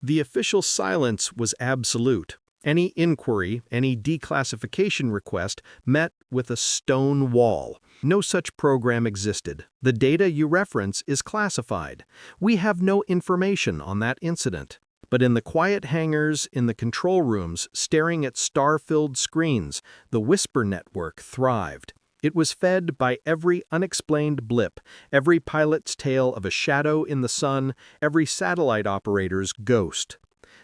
The official silence was absolute. Any inquiry, any declassification request met with a stone wall. No such program existed. The data you reference is classified. We have no information on that incident. But in the quiet hangars, in the control rooms, staring at star-filled screens, the Whisper network thrived. It was fed by every unexplained blip, every pilot's tale of a shadow in the sun, every satellite operator's ghost.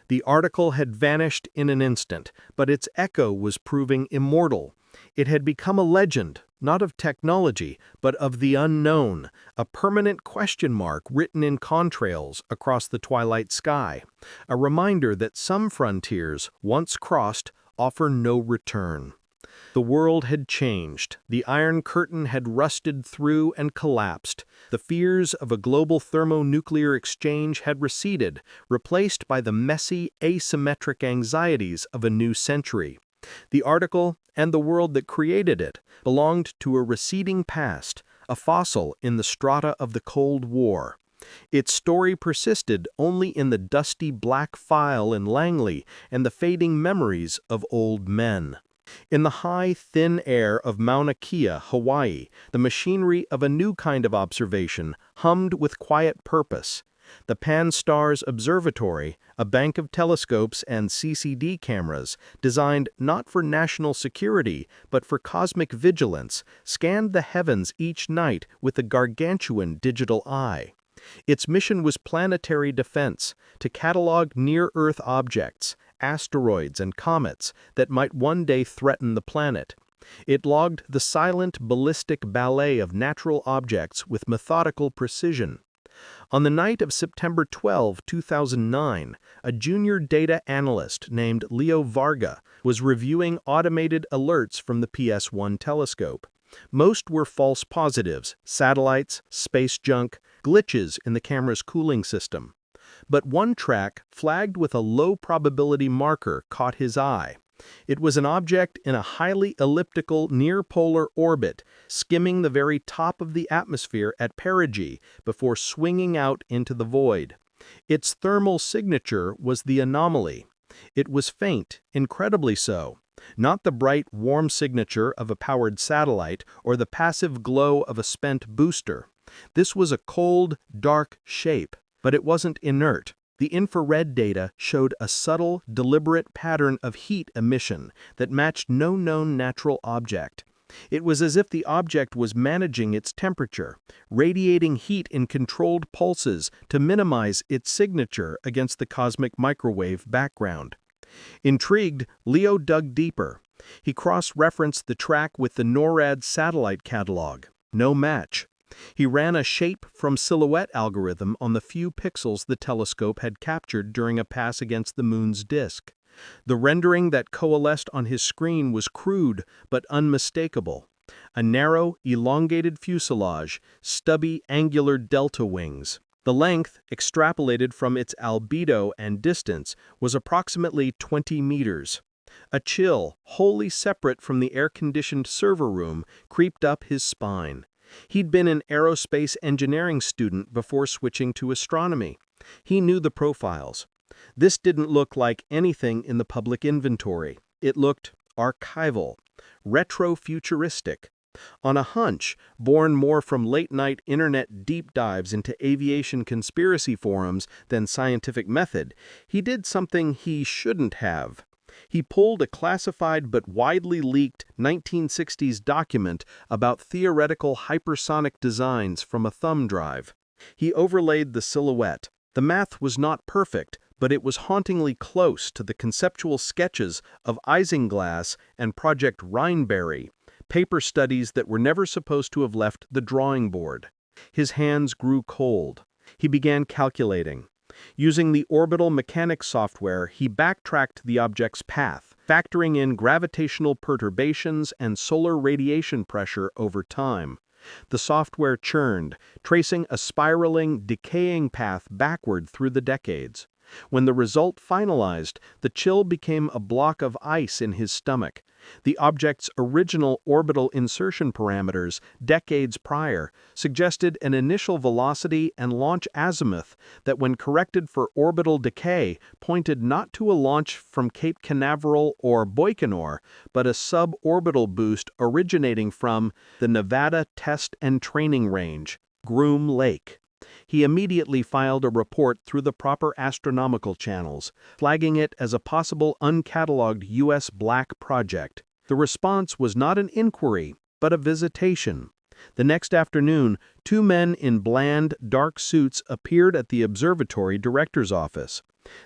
The article had vanished in an instant, but its echo was proving immortal. It had become a legend, not of technology, but of the unknown, a permanent question mark written in contrails across the twilight sky, a reminder that some frontiers, once crossed, offer no return. The world had changed. The Iron Curtain had rusted through and collapsed. The fears of a global thermonuclear exchange had receded, replaced by the messy, asymmetric anxieties of a new century. The article, and the world that created it, belonged to a receding past, a fossil in the strata of the Cold War. Its story persisted only in the dusty black file in Langley and the fading memories of old men. In the high, thin air of Mauna Kea, Hawaii, the machinery of a new kind of observation hummed with quiet purpose. The Pan-STARRS Observatory, a bank of telescopes and CCD cameras, designed not for national security but for cosmic vigilance, scanned the heavens each night with a gargantuan digital eye. Its mission was planetary defense, to catalog near-Earth objects, asteroids and comets that might one day threaten the planet. It logged the silent ballistic ballet of natural objects with methodical precision. On the night of September 12, 2009, a junior data analyst named Leo Varga was reviewing automated alerts from the PS1 telescope. Most were false positives, satellites, space junk, glitches in the camera's cooling system. But one track, flagged with a low-probability marker, caught his eye. It was an object in a highly elliptical near-polar orbit, skimming the very top of the atmosphere at perigee before swinging out into the void. Its thermal signature was the anomaly. It was faint, incredibly so. Not the bright, warm signature of a powered satellite or the passive glow of a spent booster. This was a cold, dark shape. But it wasn't inert. The infrared data showed a subtle, deliberate pattern of heat emission that matched no known natural object. It was as if the object was managing its temperature, radiating heat in controlled pulses to minimize its signature against the cosmic microwave background. Intrigued, Leo dug deeper. He cross-referenced the track with the NORAD satellite catalog. No match. He ran a shape from silhouette algorithm on the few pixels the telescope had captured during a pass against the moon's disk. The rendering that coalesced on his screen was crude but unmistakable. A narrow, elongated fuselage, stubby, angular delta wings. The length, extrapolated from its albedo and distance, was approximately 20 meters. A chill, wholly separate from the air-conditioned server room, creeped up his spine. He'd been an aerospace engineering student before switching to astronomy. He knew the profiles. This didn't look like anything in the public inventory. It looked archival, retro-futuristic. On a hunch, born more from late-night internet deep dives into aviation conspiracy forums than scientific method, he did something he shouldn't have. He pulled a classified but widely leaked 1960s document about theoretical hypersonic designs from a thumb drive. He overlaid the silhouette. The math was not perfect, but it was hauntingly close to the conceptual sketches of Isinglass and Project Rhineberry, paper studies that were never supposed to have left the drawing board. His hands grew cold. He began calculating. Using the orbital mechanics software, he backtracked the object's path, factoring in gravitational perturbations and solar radiation pressure over time. The software churned, tracing a spiraling, decaying path backward through the decades. When the result finalized, the chill became a block of ice in his stomach. The object's original orbital insertion parameters, decades prior, suggested an initial velocity and launch azimuth that, when corrected for orbital decay, pointed not to a launch from Cape Canaveral or Baikonur, but a suborbital boost originating from the Nevada Test and Training Range, Groom Lake. He immediately filed a report through the proper astronomical channels, flagging it as a possible uncatalogued U.S. black project. The response was not an inquiry, but a visitation. The next afternoon, 2 men in bland, dark suits appeared at the observatory director's office.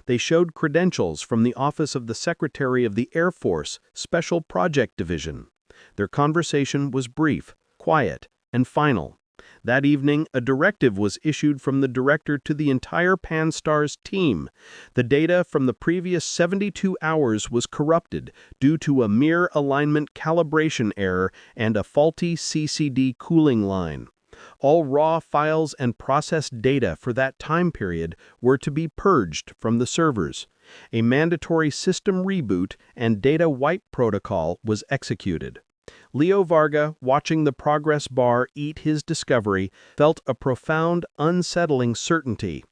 They showed credentials from the Office of the Secretary of the Air Force, Special Project Division. Their conversation was brief, quiet, and final. That evening, a directive was issued from the director to the entire Pan-STARRS team. The data from the previous 72 hours was corrupted due to a mirror alignment calibration error and a faulty CCD cooling line. All raw files and processed data for that time period were to be purged from the servers. A mandatory system reboot and data wipe protocol was executed. Leo Varga, watching the progress bar eat his discovery, felt a profound, unsettling certainty.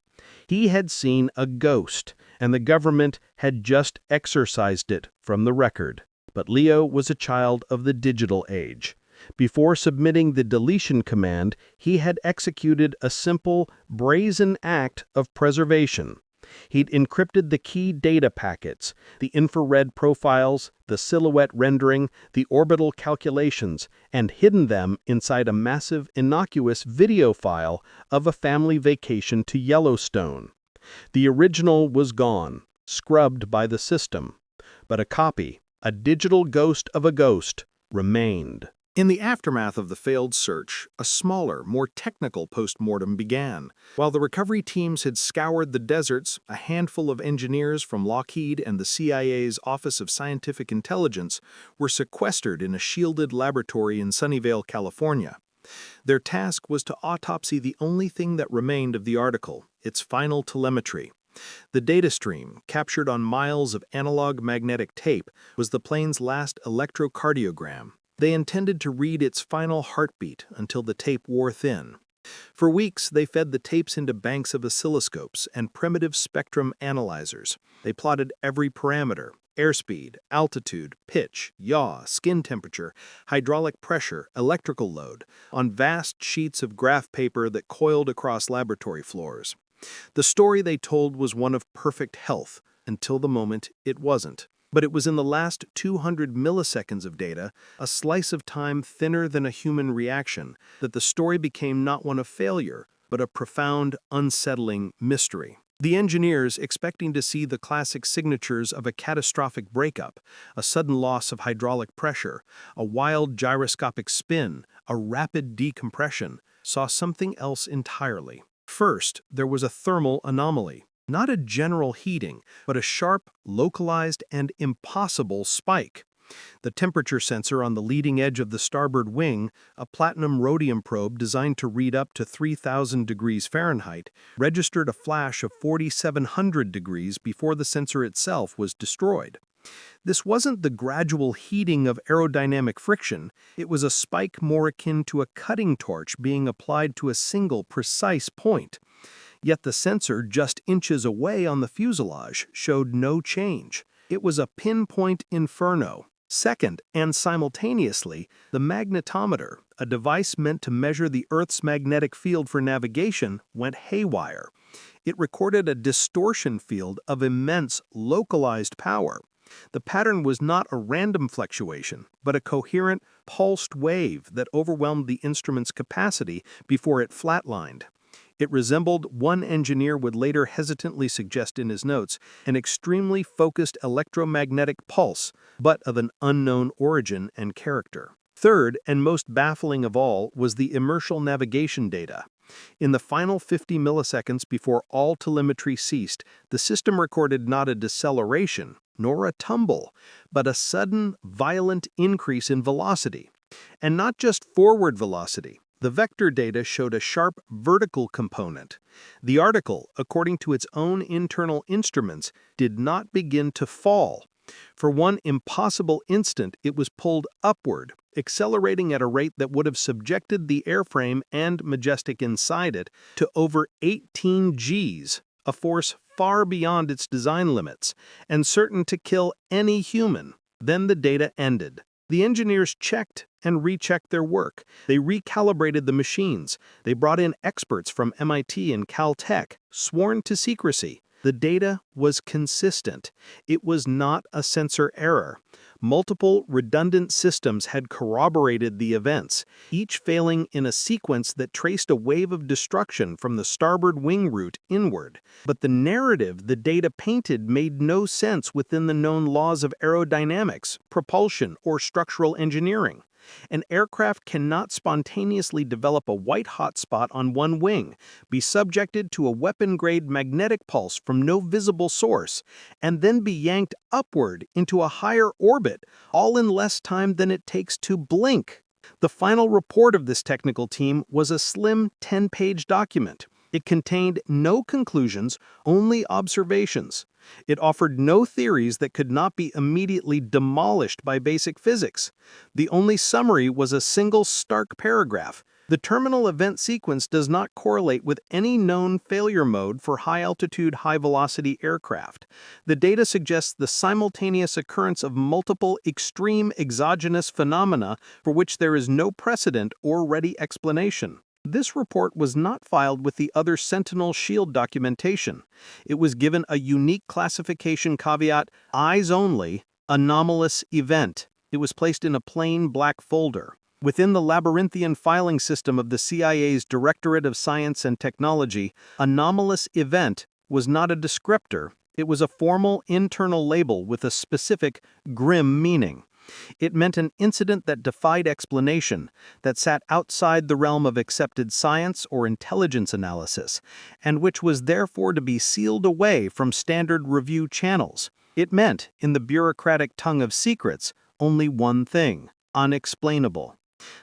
He had seen a ghost, and the government had just exorcised it from the record. But Leo was a child of the digital age. Before submitting the deletion command, he had executed a simple, brazen act of preservation. He'd encrypted the key data packets, the infrared profiles, the silhouette rendering, the orbital calculations, and hidden them inside a massive, innocuous video file of a family vacation to Yellowstone. The original was gone, scrubbed by the system, but a copy, a digital ghost of a ghost, remained. In the aftermath of the failed search, a smaller, more technical postmortem began. While the recovery teams had scoured the deserts, a handful of engineers from Lockheed and the CIA's Office of Scientific Intelligence were sequestered in a shielded laboratory in Sunnyvale, California. Their task was to autopsy the only thing that remained of the article, its final telemetry. The data stream, captured on miles of analog magnetic tape, was the plane's last electrocardiogram. They intended to read its final heartbeat until the tape wore thin. For weeks, they fed the tapes into banks of oscilloscopes and primitive spectrum analyzers. They plotted every parameter: airspeed, altitude, pitch, yaw, skin temperature, hydraulic pressure, electrical load, on vast sheets of graph paper that coiled across laboratory floors. The story they told was one of perfect health, until the moment it wasn't. But it was in the last 200 milliseconds of data, a slice of time thinner than a human reaction, that the story became not one of failure, but a profound, unsettling mystery. The engineers, expecting to see the classic signatures of a catastrophic breakup, a sudden loss of hydraulic pressure, a wild gyroscopic spin, a rapid decompression, saw something else entirely. First, there was a thermal anomaly. Not a general heating, but a sharp, localized, and impossible spike. The temperature sensor on the leading edge of the starboard wing, a platinum rhodium probe designed to read up to 3,000 degrees Fahrenheit, registered a flash of 4,700 degrees before the sensor itself was destroyed. This wasn't the gradual heating of aerodynamic friction, it was a spike more akin to a cutting torch being applied to a single, precise point. Yet the sensor just inches away on the fuselage showed no change. It was a pinpoint inferno. Second, and simultaneously, the magnetometer, a device meant to measure the Earth's magnetic field for navigation, went haywire. It recorded a distortion field of immense, localized power. The pattern was not a random fluctuation, but a coherent, pulsed wave that overwhelmed the instrument's capacity before it flatlined. It resembled, one engineer would later hesitantly suggest in his notes, an extremely focused electromagnetic pulse, but of an unknown origin and character. Third, and most baffling of all, was the inertial navigation data. In the final 50 milliseconds before all telemetry ceased, the system recorded not a deceleration, nor a tumble, but a sudden, violent increase in velocity. And not just forward velocity, The vector data showed a sharp vertical component. The article, according to its own internal instruments, did not begin to fall. For one impossible instant, it was pulled upward, accelerating at a rate that would have subjected the airframe and Majestic inside it to over 18 Gs, a force far beyond its design limits, and certain to kill any human. Then the data ended. The engineers checked and rechecked their work. They recalibrated the machines. They brought in experts from MIT and Caltech, sworn to secrecy. The data was consistent. It was not a sensor error. Multiple redundant systems had corroborated the events, each failing in a sequence that traced a wave of destruction from the starboard wing route inward. But the narrative the data painted made no sense within the known laws of aerodynamics, propulsion, or structural engineering. An aircraft cannot spontaneously develop a white hotspot on one wing, be subjected to a weapon-grade magnetic pulse from no visible source, and then be yanked upward into a higher orbit, all in less time than it takes to blink. The final report of this technical team was a slim 10-page document. It contained no conclusions, only observations. It offered no theories that could not be immediately demolished by basic physics. The only summary was a single stark paragraph. The terminal event sequence does not correlate with any known failure mode for high-altitude, high-velocity aircraft. The data suggests the simultaneous occurrence of multiple extreme exogenous phenomena for which there is no precedent or ready explanation. This report was not filed with the other Sentinel Shield documentation. It was given a unique classification caveat, eyes only, anomalous event. It was placed in a plain black folder. Within the labyrinthian filing system of the CIA's Directorate of Science and Technology, anomalous event was not a descriptor. It was a formal internal label with a specific, grim meaning. It meant an incident that defied explanation, that sat outside the realm of accepted science or intelligence analysis, and which was therefore to be sealed away from standard review channels. It meant, in the bureaucratic tongue of secrets, only one thing: unexplainable.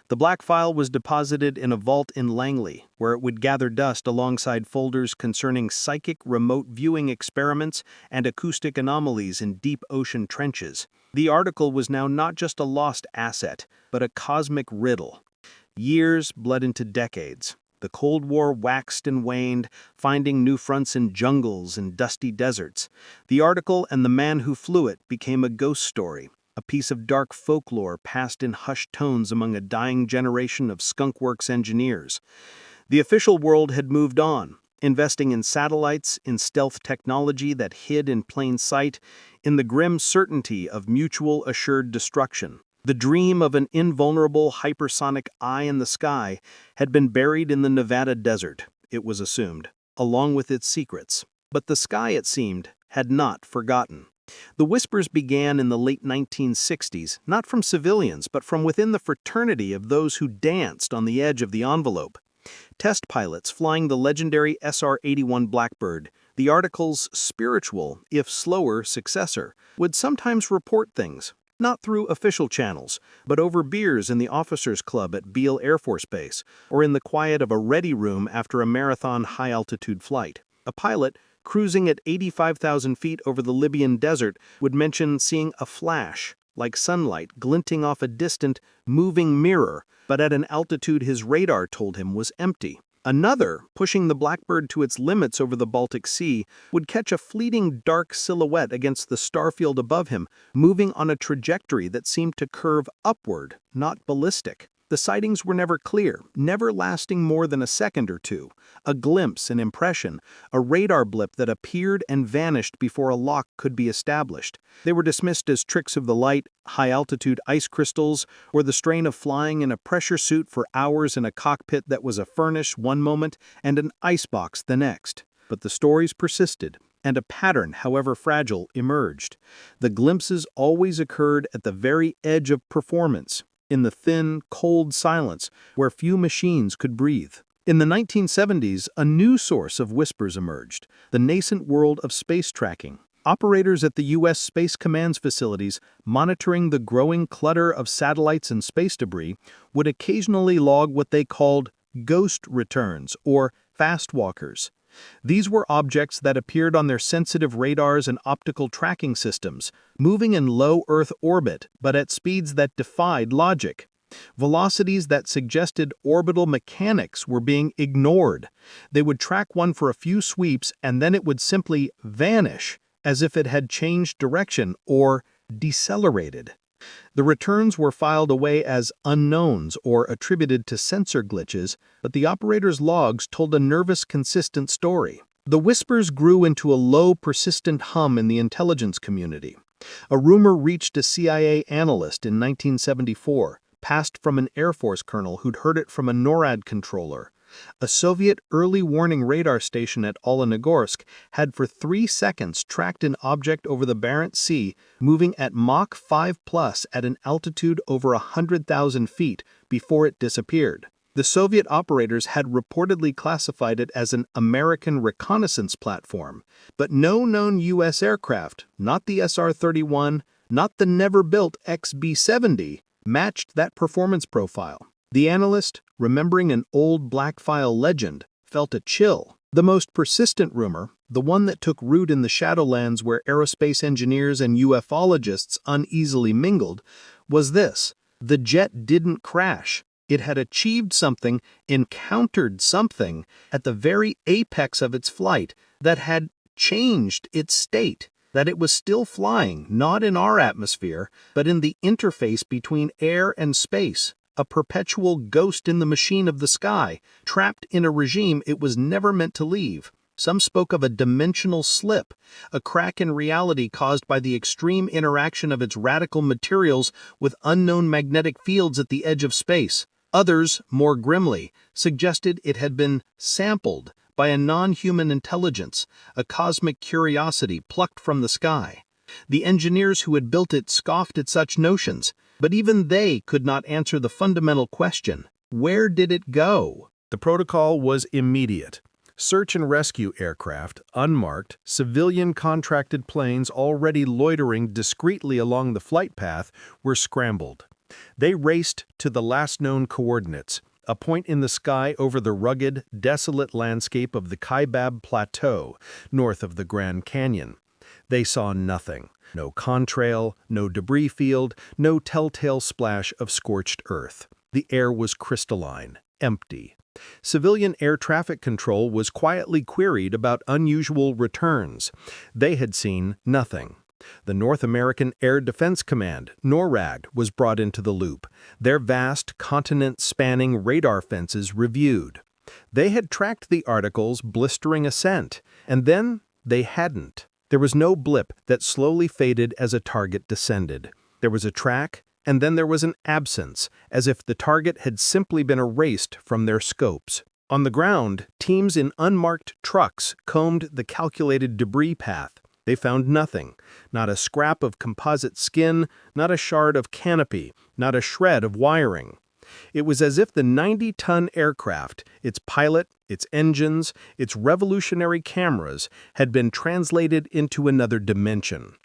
The black file was deposited in a vault in Langley, where it would gather dust alongside folders concerning psychic remote viewing experiments and acoustic anomalies in deep ocean trenches. The article was now not just a lost asset, but a cosmic riddle. Years bled into decades. The Cold War waxed and waned, finding new fronts in jungles and dusty deserts. The article and the man who flew it became a ghost story, a piece of dark folklore passed in hushed tones among a dying generation of skunkworks engineers. The official world had moved on, investing in satellites, in stealth technology that hid in plain sight, in the grim certainty of mutual assured destruction. The dream of an invulnerable hypersonic eye in the sky had been buried in the Nevada desert, it was assumed, along with its secrets. But the sky, it seemed, had not forgotten. The whispers began in the late 1960s, not from civilians, but from within the fraternity of those who danced on the edge of the envelope. Test pilots flying the legendary SR-81 Blackbird, the article's spiritual, if slower, successor, would sometimes report things, not through official channels, but over beers in the officers' club at Beale Air Force Base, or in the quiet of a ready room after a marathon high-altitude flight. A pilot, cruising at 85,000 feet over the Libyan desert, would mention seeing a flash, like sunlight glinting off a distant, moving mirror, but at an altitude his radar told him was empty. Another, pushing the Blackbird to its limits over the Baltic Sea, would catch a fleeting dark silhouette against the starfield above him, moving on a trajectory that seemed to curve upward, not ballistic. The sightings were never clear, never lasting more than a second or two. A glimpse, an impression, a radar blip that appeared and vanished before a lock could be established. They were dismissed as tricks of the light, high-altitude ice crystals, or the strain of flying in a pressure suit for hours in a cockpit that was a furnace one moment and an icebox the next. But the stories persisted, and a pattern, however fragile, emerged. The glimpses always occurred at the very edge of performance, in the thin, cold silence where few machines could breathe. In the 1970s, a new source of whispers emerged, the nascent world of space tracking. Operators at the U.S. Space Command's facilities, monitoring the growing clutter of satellites and space debris, would occasionally log what they called ghost returns, or fast walkers. These were objects that appeared on their sensitive radars and optical tracking systems, moving in low Earth orbit but at speeds that defied logic. Velocities that suggested orbital mechanics were being ignored. They would track one for a few sweeps and then it would simply vanish, as if it had changed direction or decelerated. The returns were filed away as unknowns or attributed to sensor glitches, but the operator's logs told a nervous, consistent story. The whispers grew into a low, persistent hum in the intelligence community. A rumor reached a CIA analyst in 1974, passed from an Air Force colonel who'd heard it from a NORAD controller. A Soviet early warning radar station at Olenogorsk had for 3 seconds tracked an object over the Barents Sea, moving at Mach 5+ at an altitude over 100,000 feet before it disappeared. The Soviet operators had reportedly classified it as an American reconnaissance platform, but no known U.S. aircraft, not the SR-31, not the never-built XB-70, matched that performance profile. The analyst, remembering an old black file legend, felt a chill. The most persistent rumor, the one that took root in the Shadowlands where aerospace engineers and ufologists uneasily mingled, was this: the jet didn't crash. It had achieved something, encountered something, at the very apex of its flight that had changed its state. That it was still flying, not in our atmosphere, but in the interface between air and space. A perpetual ghost in the machine of the sky, trapped in a regime it was never meant to leave. Some spoke of a dimensional slip, a crack in reality caused by the extreme interaction of its radical materials with unknown magnetic fields at the edge of space. Others, more grimly, suggested it had been sampled by a non-human intelligence, a cosmic curiosity plucked from the sky. The engineers who had built it scoffed at such notions, but even they could not answer the fundamental question: where did it go? The protocol was immediate. Search and rescue aircraft, unmarked, civilian contracted planes already loitering discreetly along the flight path, were scrambled. They raced to the last known coordinates, a point in the sky over the rugged, desolate landscape of the Kaibab Plateau, north of the Grand Canyon. They saw nothing. No contrail, no debris field, no telltale splash of scorched earth. The air was crystalline, empty. Civilian air traffic control was quietly queried about unusual returns. They had seen nothing. The North American Air Defense Command, NORAD, was brought into the loop, their vast, continent-spanning radar fences reviewed. They had tracked the article's blistering ascent, and then they hadn't. There was no blip that slowly faded as a target descended. There was a track, and then there was an absence, as if the target had simply been erased from their scopes. On the ground, teams in unmarked trucks combed the calculated debris path. They found nothing, not a scrap of composite skin, not a shard of canopy, not a shred of wiring. It was as if the 90-ton aircraft, its pilot, its engines, its revolutionary cameras, had been translated into another dimension.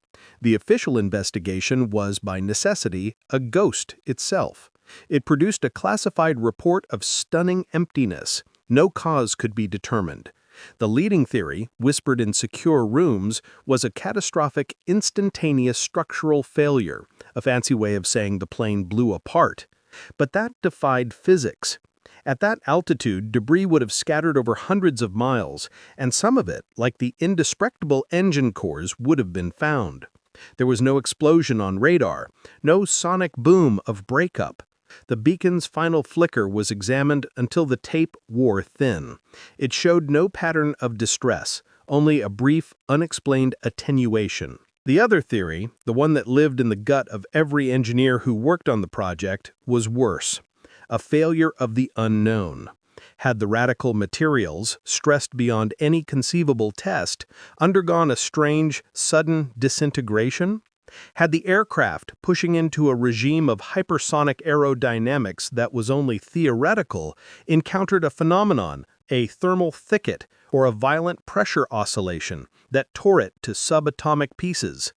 The official investigation was, by necessity, a ghost itself. It produced a classified report of stunning emptiness. No cause could be determined. The leading theory, whispered in secure rooms, was a catastrophic, instantaneous structural failure, a fancy way of saying the plane blew apart. But that defied physics. At that altitude, debris would have scattered over hundreds of miles, and some of it, like the indestructible engine cores, would have been found. There was no explosion on radar, no sonic boom of breakup. The beacon's final flicker was examined until the tape wore thin. It showed no pattern of distress, only a brief, unexplained attenuation. The other theory, the one that lived in the gut of every engineer who worked on the project, was worse. A failure of the unknown. Had the radical materials, stressed beyond any conceivable test, undergone a strange, sudden disintegration? Had the aircraft, pushing into a regime of hypersonic aerodynamics that was only theoretical, encountered a phenomenon, a thermal thicket, or a violent pressure oscillation that tore it to subatomic pieces?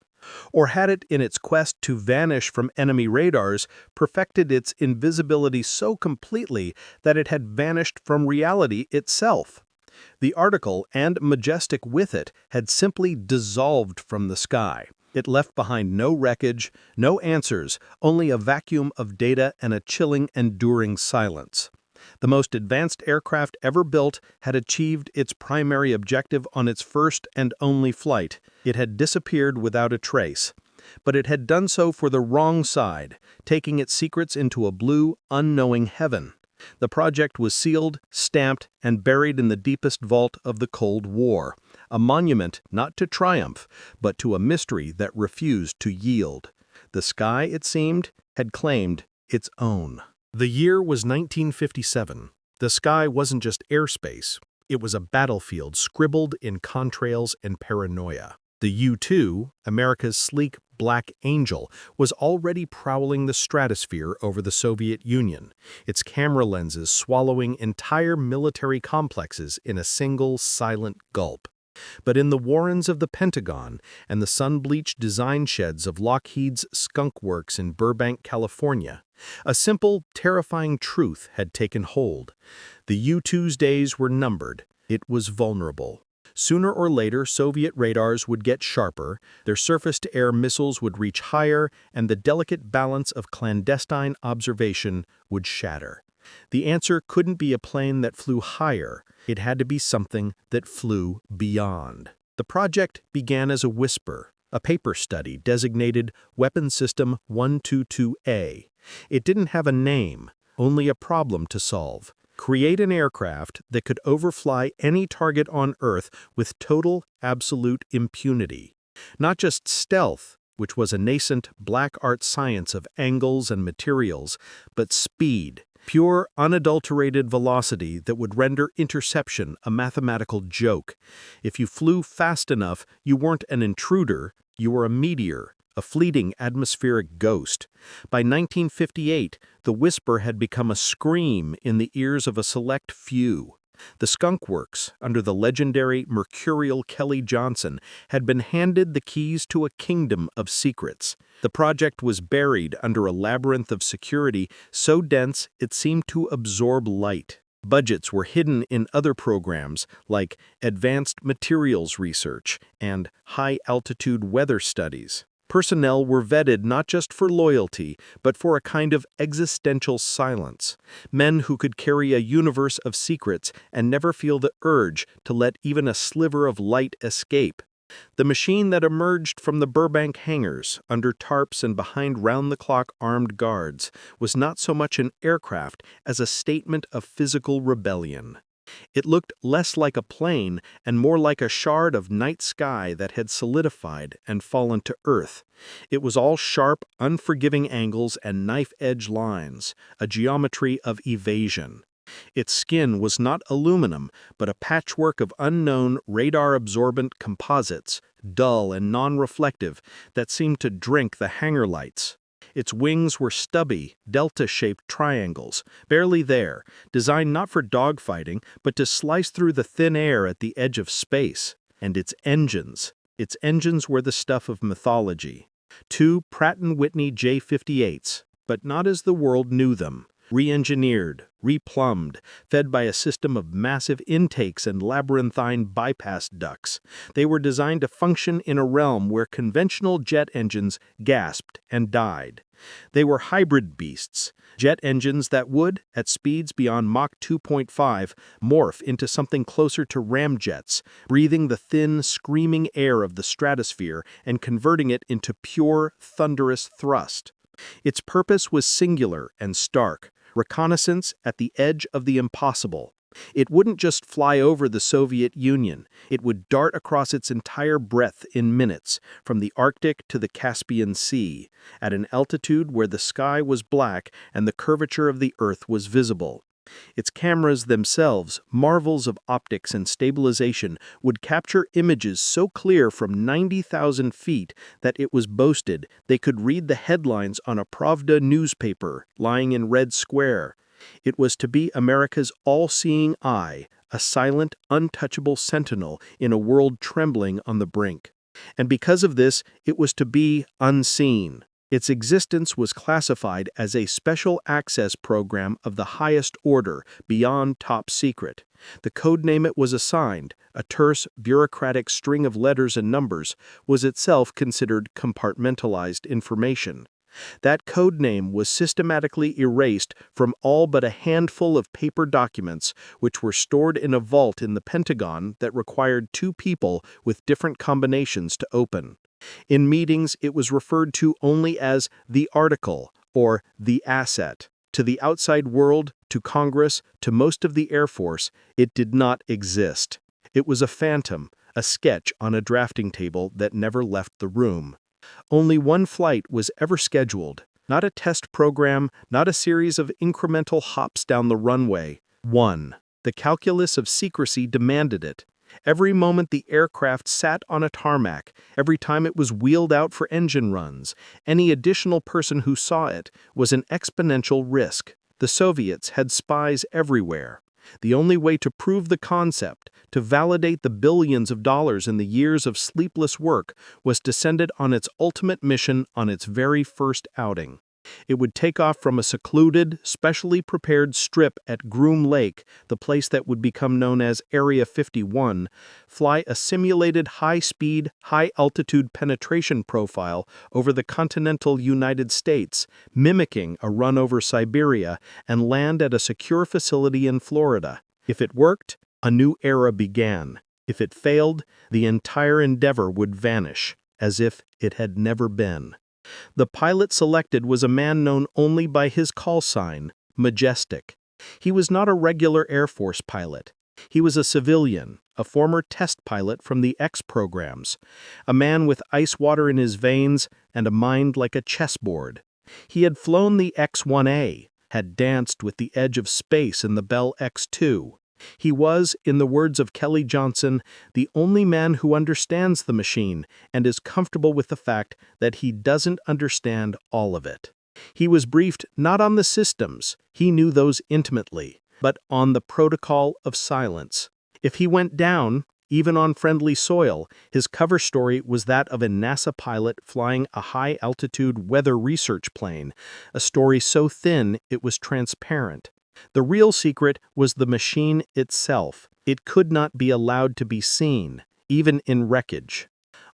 Or had it, in its quest to vanish from enemy radars, perfected its invisibility so completely that it had vanished from reality itself? The article, and majestic with it, had simply dissolved from the sky. It left behind no wreckage, no answers, only a vacuum of data and a chilling, enduring silence. The most advanced aircraft ever built had achieved its primary objective on its first and only flight. It had disappeared without a trace. But it had done so for the wrong side, taking its secrets into a blue, unknowing heaven. The project was sealed, stamped, and buried in the deepest vault of the Cold War, a monument not to triumph, but to a mystery that refused to yield. The sky, it seemed, had claimed its own. The year was 1957. The sky wasn't just airspace. It was a battlefield scribbled in contrails and paranoia. The U-2, America's sleek Black Angel, was already prowling the stratosphere over the Soviet Union, its camera lenses swallowing entire military complexes in a single silent gulp. But in the warrens of the Pentagon and the sun-bleached design sheds of Lockheed's Skunk Works in Burbank, California, a simple, terrifying truth had taken hold. The U-2's days were numbered. It was vulnerable. Sooner or later, Soviet radars would get sharper, their surface-to-air missiles would reach higher, and the delicate balance of clandestine observation would shatter. The answer couldn't be a plane that flew higher. It had to be something that flew beyond. The project began as a whisper, a paper study designated Weapon System 122A. It didn't have a name, only a problem to solve. Create an aircraft that could overfly any target on Earth with total, absolute impunity. Not just stealth, which was a nascent black art science of angles and materials, but speed, pure, unadulterated velocity that would render interception a mathematical joke. If you flew fast enough, you weren't an intruder, you were a meteor, a fleeting atmospheric ghost. By 1958, the whisper had become a scream in the ears of a select few. The Skunk Works, under the legendary mercurial Kelly Johnson, had been handed the keys to a kingdom of secrets. The project was buried under a labyrinth of security so dense it seemed to absorb light. Budgets were hidden in other programs like advanced materials research and high-altitude weather studies. Personnel were vetted not just for loyalty, but for a kind of existential silence. Men who could carry a universe of secrets and never feel the urge to let even a sliver of light escape. The machine that emerged from the Burbank hangars, under tarps and behind round-the-clock armed guards, was not so much an aircraft as a statement of physical rebellion. It looked less like a plane and more like a shard of night sky that had solidified and fallen to earth. It was all sharp, unforgiving angles and knife-edge lines, a geometry of evasion. Its skin was not aluminum, but a patchwork of unknown radar-absorbent composites, dull and non-reflective, that seemed to drink the hangar lights. Its wings were stubby, delta-shaped triangles, barely there, designed not for dogfighting, but to slice through the thin air at the edge of space. And its engines were the stuff of mythology. 2 Pratt & Whitney J-58s, but not as the world knew them. Re-engineered, replumbed, fed by a system of massive intakes and labyrinthine bypass ducts. They were designed to function in a realm where conventional jet engines gasped and died. They were hybrid beasts, jet engines that would, at speeds beyond Mach 2.5, morph into something closer to ramjets, breathing the thin, screaming air of the stratosphere and converting it into pure, thunderous thrust. Its purpose was singular and stark. Reconnaissance at the edge of the impossible. It wouldn't just fly over the Soviet Union. It would dart across its entire breadth in minutes, from the Arctic to the Caspian Sea, at an altitude where the sky was black and the curvature of the Earth was visible. Its cameras themselves, marvels of optics and stabilization, would capture images so clear from 90,000 feet that it was boasted they could read the headlines on a Pravda newspaper lying in Red Square. It was to be America's all-seeing eye, a silent, untouchable sentinel in a world trembling on the brink. And because of this, it was to be unseen. Its existence was classified as a special access program of the highest order, beyond top secret. The code name it was assigned, a terse, bureaucratic string of letters and numbers, was itself considered compartmentalized information. That code name was systematically erased from all but a handful of paper documents, which were stored in a vault in the Pentagon that required two people with different combinations to open. In meetings, it was referred to only as the article or the asset. To the outside world, to Congress, to most of the Air Force, it did not exist. It was a phantom, a sketch on a drafting table that never left the room. Only one flight was ever scheduled, not a test program, not a series of incremental hops down the runway. One. The calculus of secrecy demanded it. Every moment the aircraft sat on a tarmac, every time it was wheeled out for engine runs, any additional person who saw it was an exponential risk. The Soviets had spies everywhere. The only way to prove the concept, to validate the billions of dollars in the years of sleepless work, was to send it on its ultimate mission on its very first outing. It would take off from a secluded, specially prepared strip at Groom Lake, the place that would become known as Area 51, fly a simulated high-speed, high-altitude penetration profile over the continental United States, mimicking a run over Siberia, and land at a secure facility in Florida. If it worked, a new era began. If it failed, the entire endeavor would vanish, as if it had never been. The pilot selected was a man known only by his call sign, Majestic. He was not a regular Air Force pilot. He was a civilian, a former test pilot from the X programs, a man with ice water in his veins and a mind like a chessboard. He had flown the X-1A, had danced with the edge of space in the Bell X-2. He was, in the words of Kelly Johnson, the only man who understands the machine and is comfortable with the fact that he doesn't understand all of it. He was briefed not on the systems, he knew those intimately, but on the protocol of silence. If he went down, even on friendly soil, his cover story was that of a NASA pilot flying a high-altitude weather research plane, a story so thin it was transparent. The real secret was the machine itself. It could not be allowed to be seen, even in wreckage.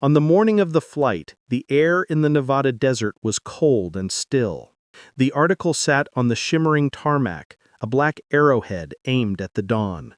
On the morning of the flight, the air in the Nevada desert was cold and still. The article sat on the shimmering tarmac, a black arrowhead aimed at the dawn.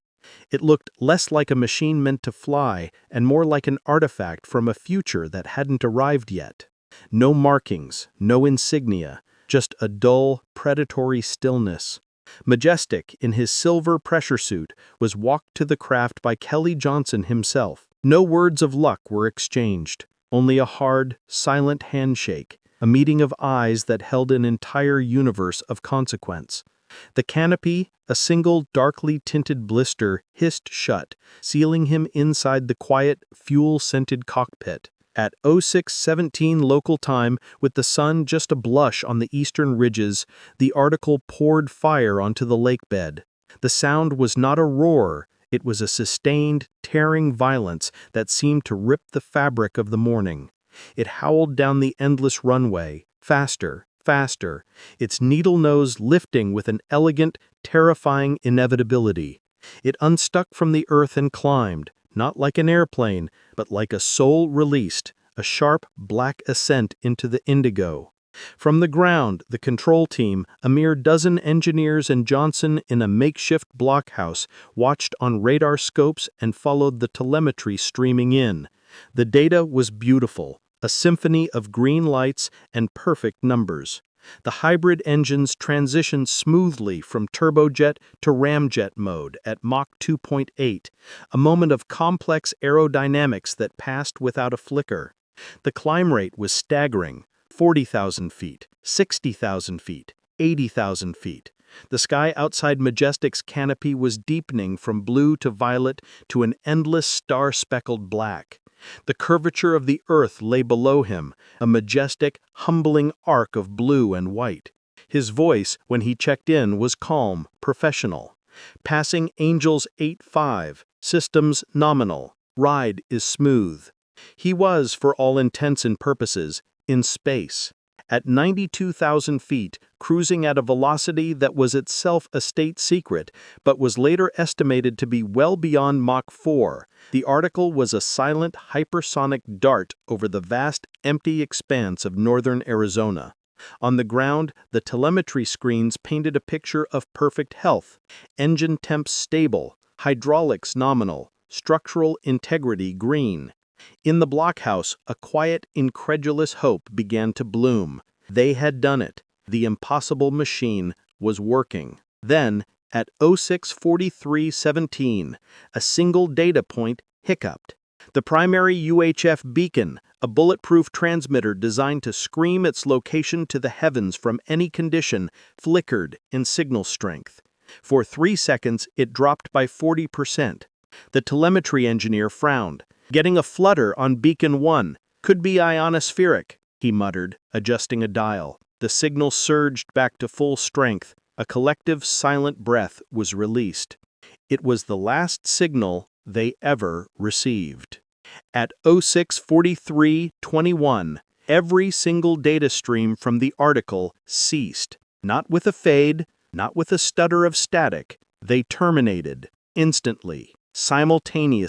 It looked less like a machine meant to fly and more like an artifact from a future that hadn't arrived yet. No markings, no insignia, just a dull, predatory stillness. Majestic, in his silver pressure suit, was walked to the craft by Kelly Johnson himself. No words of luck were exchanged, only a hard, silent handshake, a meeting of eyes that held an entire universe of consequence. The canopy, a single darkly tinted blister, hissed shut, sealing him inside the quiet, fuel-scented cockpit. At 06:17 local time, with the sun just a blush on the eastern ridges, the article poured fire onto the lake bed. The sound was not a roar, it was a sustained, tearing violence that seemed to rip the fabric of the morning. It howled down the endless runway, faster, faster, its needle nose lifting with an elegant, terrifying inevitability. It unstuck from the earth and climbed, not like an airplane, but like a soul released, a sharp, black ascent into the indigo. From the ground, the control team, a mere dozen engineers and Johnson in a makeshift blockhouse, watched on radar scopes and followed the telemetry streaming in. The data was beautiful, a symphony of green lights and perfect numbers. The hybrid engines transitioned smoothly from turbojet to ramjet mode at Mach 2.8, a moment of complex aerodynamics that passed without a flicker. The climb rate was staggering, 40,000 feet, 60,000 feet, 80,000 feet. The sky outside Majestic's canopy was deepening from blue to violet to an endless star-speckled black. The curvature of the earth lay below him, a majestic, humbling arc of blue and white. His voice, when he checked in, was calm, professional. Passing Angels 8-5, systems nominal, ride is smooth. He was, for all intents and purposes, in space. At 92,000 feet, cruising at a velocity that was itself a state secret, but was later estimated to be well beyond Mach 4, the article was a silent hypersonic dart over the vast empty expanse of northern Arizona. On the ground, the telemetry screens painted a picture of perfect health, engine temps stable, hydraulics nominal, structural integrity green. In the blockhouse, a quiet, incredulous hope began to bloom. They had done it. The impossible machine was working. Then, at 06:43:17, a single data point hiccuped. The primary UHF beacon, a bulletproof transmitter designed to scream its location to the heavens from any condition, flickered in signal strength. For 3 seconds, it dropped by 40%. The telemetry engineer frowned. "Getting a flutter on beacon 1. Could be ionospheric," he muttered, adjusting a dial. The signal surged back to full strength. A collective silent breath was released. It was the last signal they ever received. At 06:43:21, every single data stream from the article ceased. Not with a fade, not with a stutter of static. They terminated, instantly, simultaneously.